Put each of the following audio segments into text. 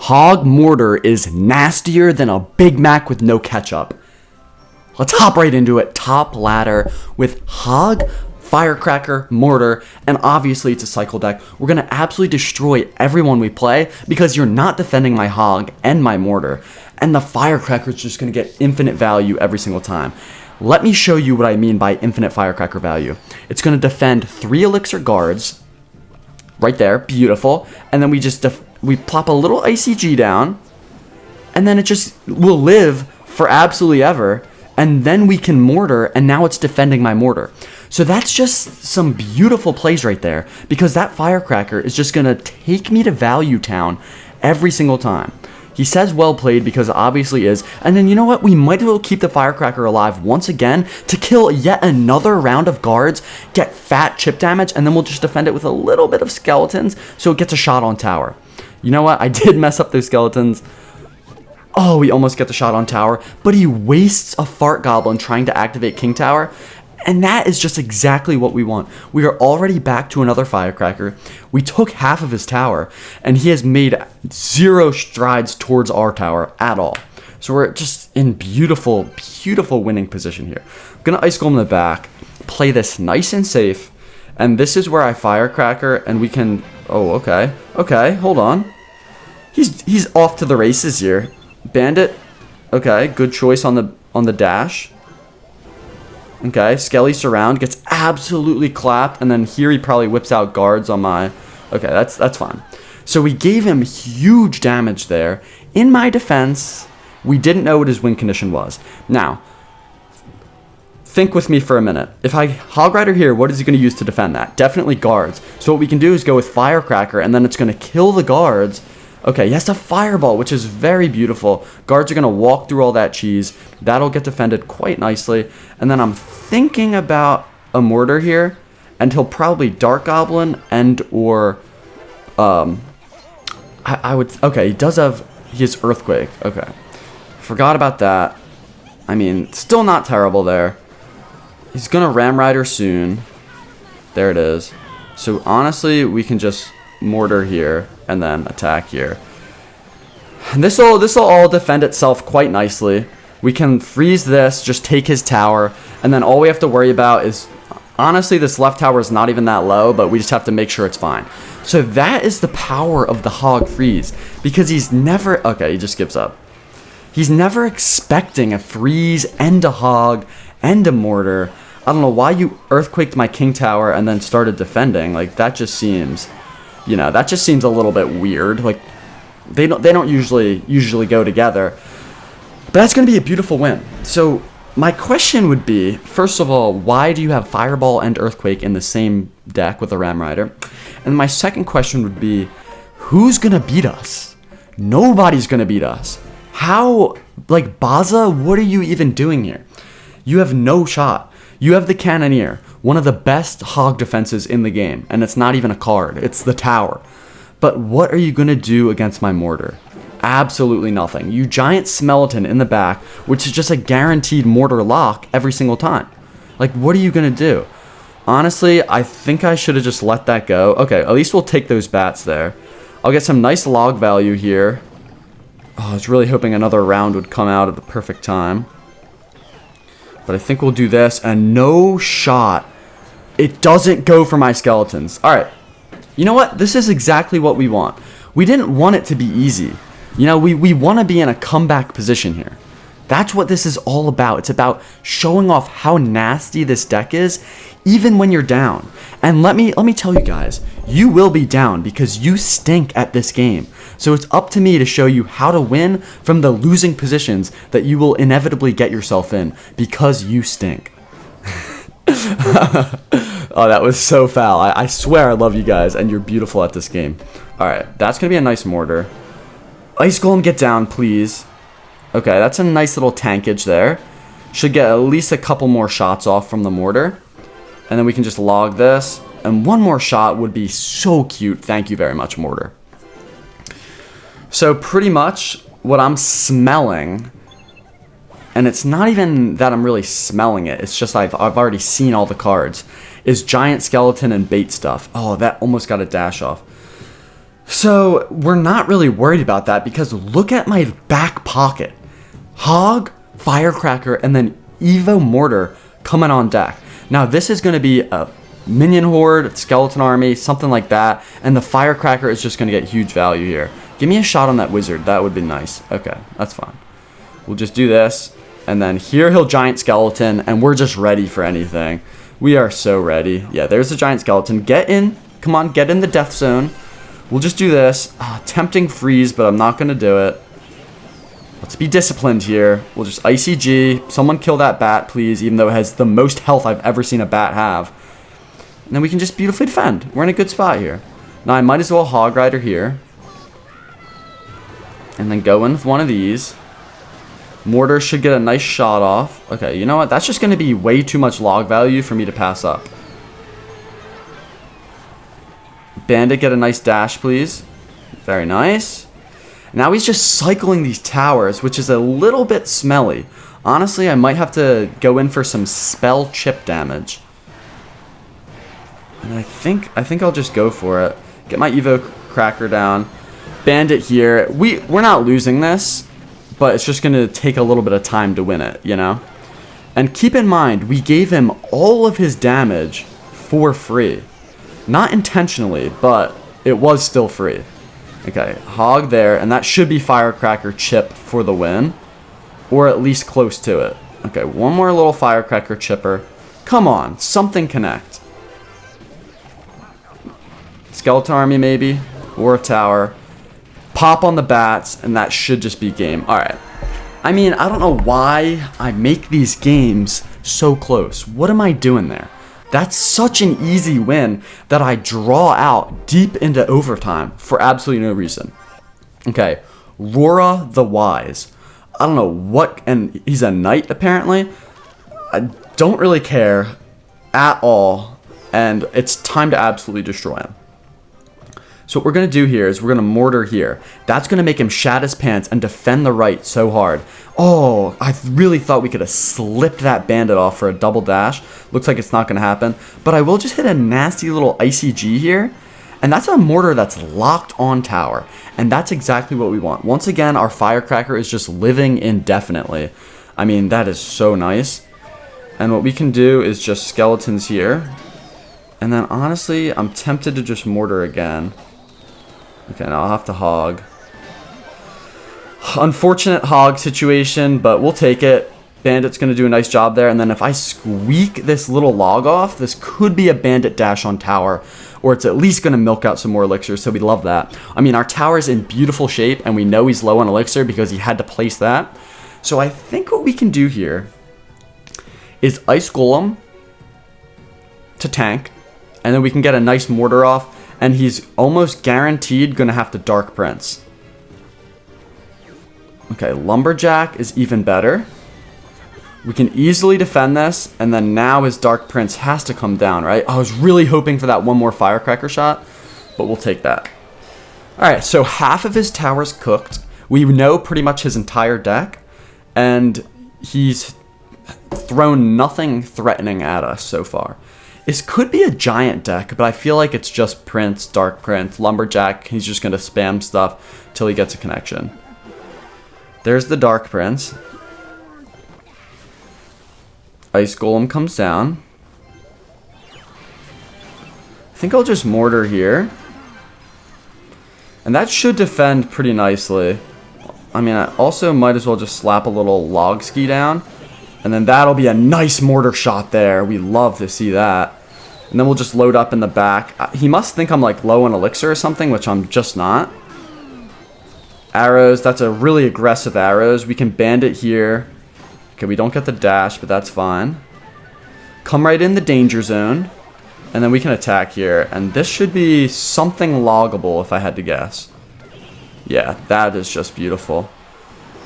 Hog Mortar is nastier than a Big Mac with no ketchup. Let's hop right into it. Top ladder with Hog, Firecracker, Mortar, and obviously it's a cycle deck. We're going to absolutely destroy everyone we play because you're not defending my Hog and my Mortar. And the Firecracker is just going to get infinite value every single time. Let me show you what I mean by infinite Firecracker value. It's going to defend 3 Elixir Guards. Right there. Beautiful. And then we plop a little ICG down. And then it just will live for absolutely ever. And then we can Mortar, and now it's defending my Mortar. So that's just some beautiful plays right there, because that Firecracker is just going to take me to Value Town every single time. He says well played because it obviously is. And then you know what? We might as well keep the Firecracker alive once again to kill yet another round of guards, get fat chip damage, and then we'll just defend it with a little bit of skeletons so it gets a shot on tower. You know what? I did mess up those skeletons. Oh, we almost get the shot on tower, but he wastes a Fart Goblin trying to activate King Tower, and that is just exactly what we want. We are already back to another Firecracker. We took half of his tower, and he has made 0 strides towards our tower at all. So we're just in beautiful, beautiful winning position here. I'm going to Ice Golem in the back, play this nice and safe, and this is where I Firecracker, and we can... Oh, okay. Okay, hold on. He's off to the races here. Bandit, okay, good choice on the dash. Okay, Skelly Surround gets absolutely clapped, and then here he probably whips out guards on my... Okay, that's fine. So we gave him huge damage there. In my defense, we didn't know what his win condition was. Now, think with me for a minute. If I Hog Rider here, what is he going to use to defend that? Definitely guards. So what we can do is go with Firecracker, and then it's going to kill the guards. Okay, he has a Fireball, which is very beautiful. Guards are going to walk through all that cheese. That'll get defended quite nicely. And then I'm thinking about a Mortar here, and he'll probably Dark Goblin and or... I would... Okay, he has Earthquake. Okay. Forgot about that. I mean, still not terrible there. He's going to Ram Rider soon. There it is. So honestly, we can just Mortar here and then attack here. And this'll all defend itself quite nicely. We can freeze this, just take his tower, and then all we have to worry about is, honestly, this left tower is not even that low, but we just have to make sure it's fine. So that is the power of the Hog Freeze, because he's never... Okay, he just gives up. He's never expecting a freeze and a Hog and a Mortar. I don't know why you Earthquaked my King Tower and then started defending. Like, that just seems... You know, that just seems a little bit weird. Like, they don't usually go together. But that's going to be a beautiful win. So my question would be, first of all, why do you have Fireball and Earthquake in the same deck with a Ram Rider? And my second question would be, who's going to beat us? Nobody's going to beat us. How, like, Baza, what are you even doing here? You have no shot. You have the Cannoneer, one of the best Hog defenses in the game, and it's not even a card, it's the tower. But what are you going to do against my Mortar? Absolutely nothing. You Giant Skeleton in the back, which is just a guaranteed Mortar lock every single time. Like, what are you going to do? Honestly, I think I should have just let that go. Okay, at least we'll take those bats there. I'll get some nice log value here. Oh, I was really hoping another round would come out at the perfect time. But I think we'll do this, and no shot. It doesn't go for my skeletons. All right. You know what? This is exactly what we want. We didn't want it to be easy. You know, we want to be in a comeback position here. That's what this is all about. It's about showing off how nasty this deck is, even when you're down. And let me tell you guys, you will be down because you stink at this game. So it's up to me to show you how to win from the losing positions that you will inevitably get yourself in because you stink. Oh, that was so foul. I swear I love you guys, and you're beautiful at this game. All right, that's going to be a nice Mortar. Ice Golem, get down, please. Okay, that's a nice little tankage there. Should get at least a couple more shots off from the Mortar. And then we can just log this. And one more shot would be so cute. Thank you very much, Mortar. So pretty much what I'm smelling, and it's not even that I'm really smelling it, it's just I've already seen all the cards, is Giant Skeleton and bait stuff. Oh, that almost got a dash off. So we're not really worried about that because look at my back pocket. Hog, Firecracker, and then Evo Mortar coming on deck. Now this is going to be a minion horde, skeleton army, something like that. And the Firecracker is just going to get huge value here. Give me a shot on that wizard. That would be nice. Okay, that's fine. We'll just do this. And then here he'll giant skeleton. And we're just ready for anything. We are so ready. Yeah, there's the giant skeleton. Get in. Come on, get in the death zone. We'll just do this. Tempting freeze, but I'm not going to do it. Let's be disciplined here. We'll just ICG. Someone kill that bat, please, even though it has the most health I've ever seen a bat have. And then we can just beautifully defend. We're in a good spot here. Now I might as well Hog Rider here. And then go in with one of these. Mortar should get a nice shot off. Okay, you know what? That's just going to be way too much log value for me to pass up. Bandit, get a nice dash, please. Very nice. Now he's just cycling these towers, which is a little bit smelly. Honestly, I might have to go in for some spell chip damage. And I think I'll just go for it. Get my Evo Cracker down. Bandit here. We're not losing this, but it's just going to take a little bit of time to win it, you know? And keep in mind, we gave him all of his damage for free. Not intentionally, but it was still free. Okay, Hog there, and that should be Firecracker chip for the win. Or at least close to it. Okay, one more little Firecracker chipper. Come on, something connect. Skeleton army maybe, or a tower. Pop on the bats, and that should just be game. Alright. I mean, I don't know why I make these games so close. What am I doing there? That's such an easy win that I draw out deep into overtime for absolutely no reason. Okay, Rora the Wise. I don't know what, and he's a knight apparently. I don't really care at all, and it's time to absolutely destroy him. So what we're going to do here is we're going to Mortar here. That's going to make him shat his pants and defend the right so hard. Oh, I really thought we could have slipped that bandit off for a double dash. Looks like it's not going to happen. But I will just hit a nasty little ICG here. And that's a Mortar that's locked on tower. And that's exactly what we want. Once again, our Firecracker is just living indefinitely. I mean, that is so nice. And what we can do is just skeletons here. And then honestly, I'm tempted to just Mortar again. Okay, now I'll have to Hog. Unfortunate Hog situation, but we'll take it. Bandit's going to do a nice job there. And then if I squeak this little log off, this could be a Bandit dash on tower. Or it's at least going to milk out some more elixir, so we love that. I mean, our tower's in beautiful shape, and we know he's low on elixir because he had to place that. So I think what we can do here is Ice Golem to tank. And then we can get a nice Mortar off. And he's almost guaranteed going to have to Dark Prince. Okay, Lumberjack is even better. We can easily defend this. And then now his Dark Prince has to come down, right? I was really hoping for that one more Firecracker shot. But we'll take that. Alright, so half of his tower's cooked. We know pretty much his entire deck. And he's thrown nothing threatening at us so far. This could be a giant deck, but I feel like it's just Prince, Dark Prince, Lumberjack. He's just going to spam stuff till he gets a connection. There's the Dark Prince. Ice Golem comes down. I think I'll just Mortar here. And that should defend pretty nicely. I mean, I also might as well just slap a little log ski down. And then that'll be a nice Mortar shot there. We love to see that. And then we'll just load up in the back. He must think I'm like low on elixir or something, which I'm just not. Arrows, that's a really aggressive arrows. We can Bandit here. Okay, we don't get the dash, but that's fine. Come right in the danger zone. And then we can attack here. And this should be something loggable if I had to guess. Yeah, that is just beautiful.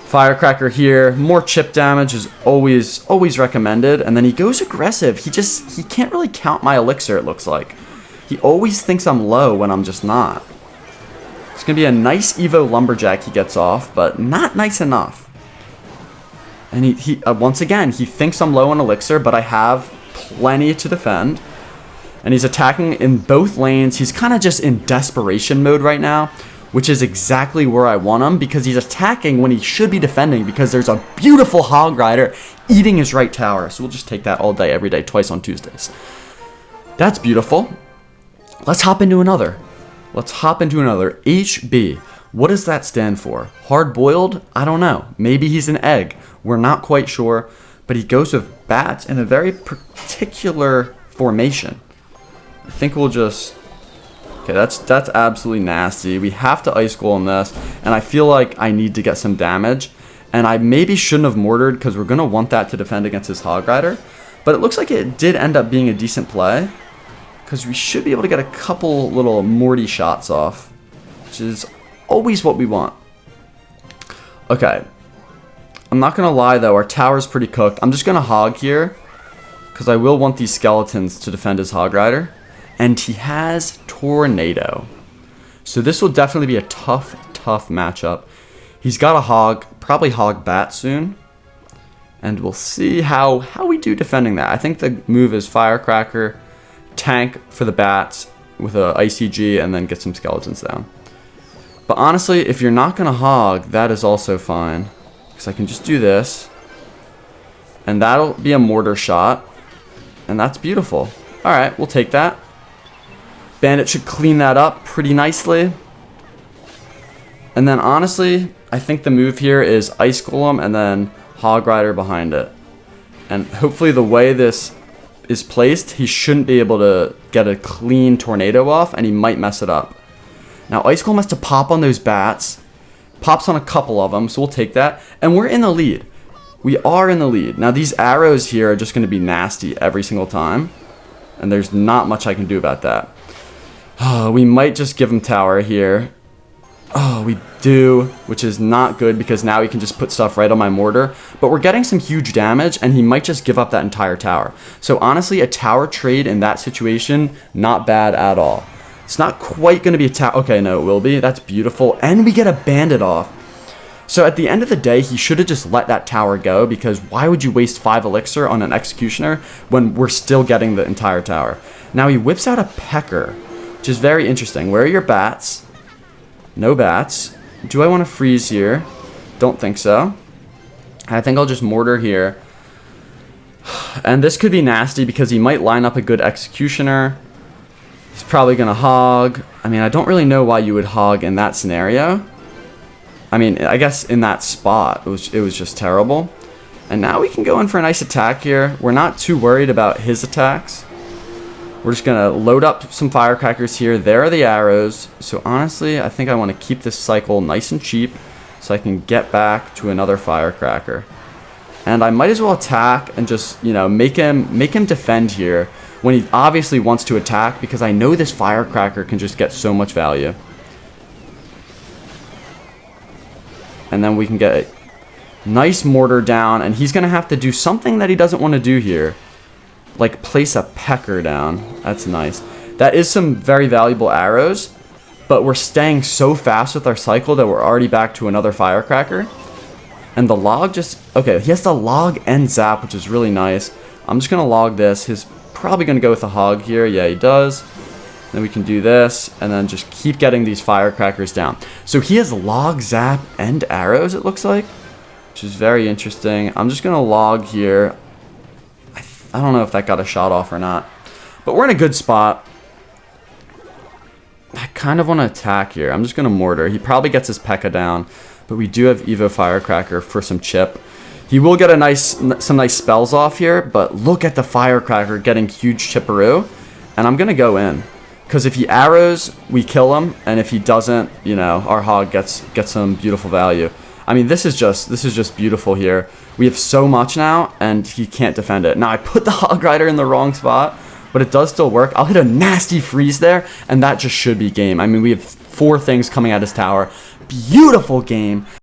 Firecracker here. More chip damage is always recommended. And then he goes aggressive. He can't really count my elixir, it looks like. He always thinks I'm low when I'm just not. It's going to be a nice Evo Lumberjack he gets off, but not nice enough. And he once again, he thinks I'm low on elixir, but I have plenty to defend. And he's attacking in both lanes. He's kind of just in desperation mode right now, which is exactly where I want him, because he's attacking when he should be defending, because there's a beautiful Hog Rider eating his right tower. So we'll just take that all day, every day, twice on Tuesdays. That's beautiful. Let's hop into another. HB. What does that stand for? Hard boiled? I don't know. Maybe he's an egg. We're not quite sure. But he goes with bats in a very particular formation. I think we'll just... Okay, that's absolutely nasty. We have to Ice Golem this. And I feel like I need to get some damage. And I maybe shouldn't have mortared, because we're going to want that to defend against his Hog Rider. But it looks like it did end up being a decent play, because we should be able to get a couple little Morty shots off, which is always what we want. Okay. I'm not going to lie, though. Our tower's pretty cooked. I'm just going to hog here, because I will want these skeletons to defend his Hog Rider. And he has Tornado. So this will definitely be a tough matchup. He's got a hog, probably hog bat soon. And we'll see how we do defending that. I think the move is Firecracker, tank for the bats with a ICG, and then get some skeletons down. But honestly, if you're not going to hog, that is also fine. Because I can just do this. And that'll be a mortar shot. And that's beautiful. Alright, we'll take that. Bandit should clean that up pretty nicely. And then honestly, I think the move here is Ice Golem and then Hog Rider behind it. And hopefully the way this is placed, he shouldn't be able to get a clean tornado off, and he might mess it up. Now Ice Golem has to pop on those bats. Pops on a couple of them, so we'll take that. And we're in the lead. We are in the lead. Now these arrows here are just going to be nasty every single time. And there's not much I can do about that. We might just give him tower here. Oh, we do, which is not good, because now he can just put stuff right on my mortar. But we're getting some huge damage, and he might just give up that entire tower. So honestly, a tower trade in that situation, not bad at all. It's not quite going to be a tower. Okay, no, it will be. That's beautiful. And we get a bandit off. So at the end of the day, he should have just let that tower go, because why would you waste 5 elixir on an executioner when we're still getting the entire tower? Now he whips out a pecker, which is very interesting. Where are your bats? No bats. Do I want to freeze here? Don't think so. I think I'll just mortar here. And this could be nasty, because he might line up a good executioner. He's probably going to hog. I mean, I don't really know why you would hog in that scenario. I mean, I guess in that spot, it was just terrible. And now we can go in for a nice attack here. We're not too worried about his attacks. We're just going to load up some firecrackers here. There are the arrows. So honestly, I think I want to keep this cycle nice and cheap, so I can get back to another firecracker. And I might as well attack and just, you know, make him defend here when he obviously wants to attack, because I know this firecracker can just get so much value. And then we can get a nice mortar down, and he's going to have to do something that he doesn't want to do here. Like place a pecker down. That's nice. That is some very valuable arrows, but we're staying so fast with our cycle that we're already back to another firecracker. And the log just... Okay, he has to log and zap, which is really nice. I'm just going to log this. He's probably going to go with a hog here. Yeah, he does. Then we can do this, and then just keep getting these firecrackers down. So he has log, zap, and arrows, it looks like, which is very interesting. I'm just going to log here. I don't know if that got a shot off or not, but we're in a good spot. I kind of want to attack here. I'm just going to mortar. He probably gets his P.E.K.K.A. down, but we do have Evo Firecracker for some chip. He will get some nice spells off here, but look at the Firecracker getting huge chipperoo, and I'm going to go in. Because if he arrows, we kill him, and if he doesn't, you know, our hog gets some beautiful value. I mean, this is just beautiful here. We have so much now, and he can't defend it. Now, I put the Hog Rider in the wrong spot, but it does still work. I'll hit a nasty freeze there, and that just should be game. I mean, we have 4 things coming at his tower. Beautiful game.